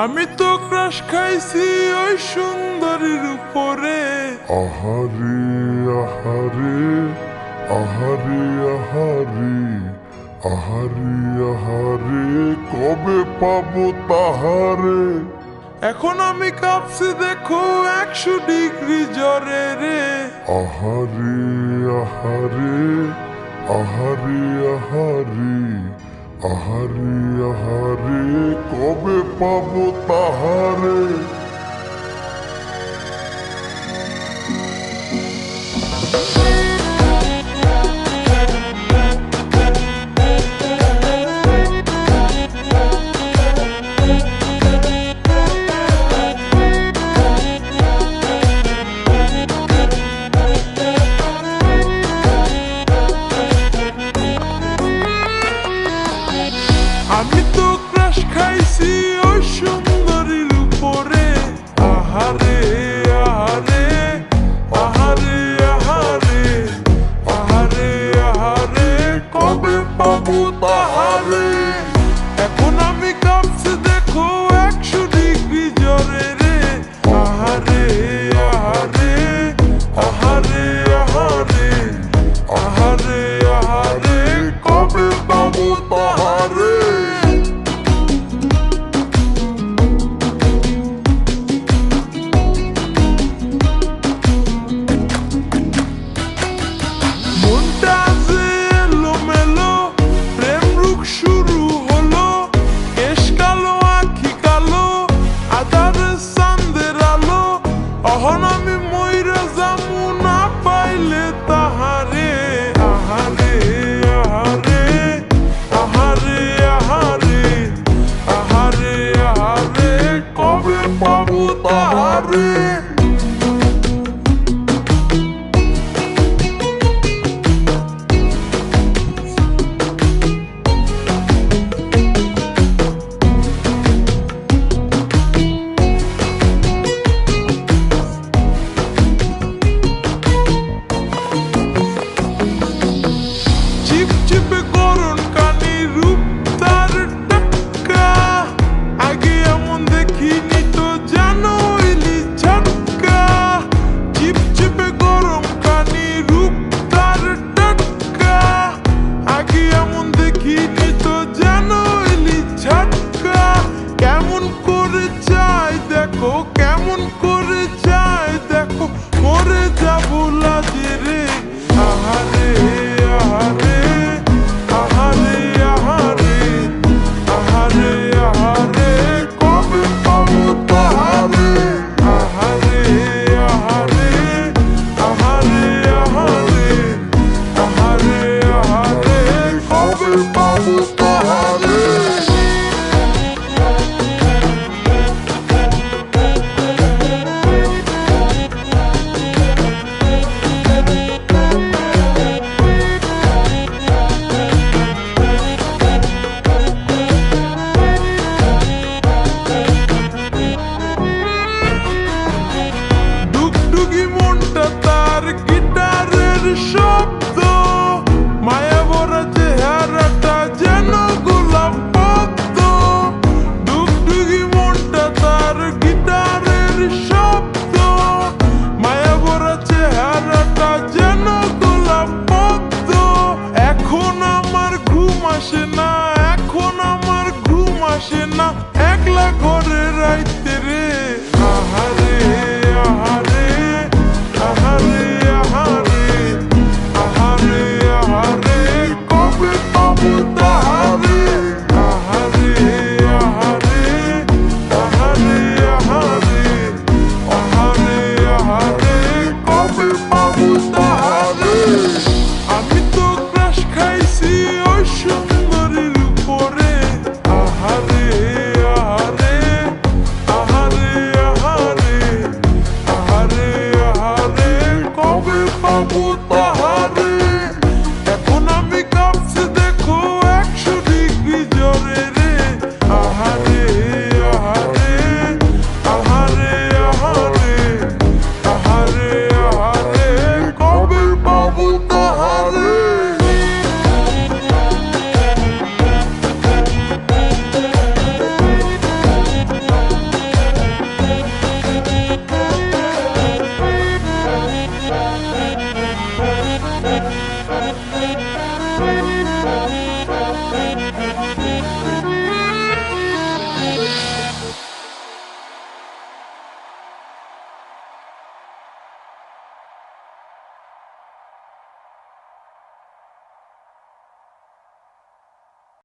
আমি তো ক্রাশ খাইছি ওই সুন্দরীর উপরে। আহারে আহারে আহারে আহারে আহারে আহারে কবে পাবো তাহারে। এখন আমি কাঁপছি দেখো 100 ডিগ্রি জ্বরে রে। আহারে আহারে আহারে আহারে আহারে আহারে কবে পাবো তাহারে। আমি তো ক্রাশ খাইছি ওই সুন্দরীর উপরে। আহারে আহারে আহারে আহারে আহারে আহারে কবে পাবো তাহারে। এখন আমি কাঁপছি দেখো 100 ডিগ্রি জ্বরে রে। আহারে আহারে আহারে আহারে আহারে আহারে কবে পাবো তাহারে। মনটা যে এলোমেলো, প্রেম রুখ শুরু হলো। কেশ কালো আখি কালো, আধারে চাঁদের আলো। অহন আমি মইরা যামু না পাইলে তাহারে। আহারে আহারে আহারে আহারে আহারে আহারে কবে পাবো তাহারে। চিপচিপে গরম কানি রূপ তার টাক্কা। আগে এমন দেখিনি তো জানো ইলি ঝটকা। চিপচিপে গরম কানি রূপ তার টাক্কা। আগে এমন দেখিনি তো জানো ইলি ঝটকা। কেমন করে চাই দেখো, কেমন করে চাই দেখো, মরে যাবো লাজে রে। আহারে আহারে আহারে আহারে আহারে আহারে কবে পাবো তাহারে। আহারে আহারে আহারে আহারে আহারে আহারে কবে পাবো তাহারে। ডুগডুগি মনটা তার গিটারের শব্দ। মায়া ভরা চেহারাটা যেন গোলাপ।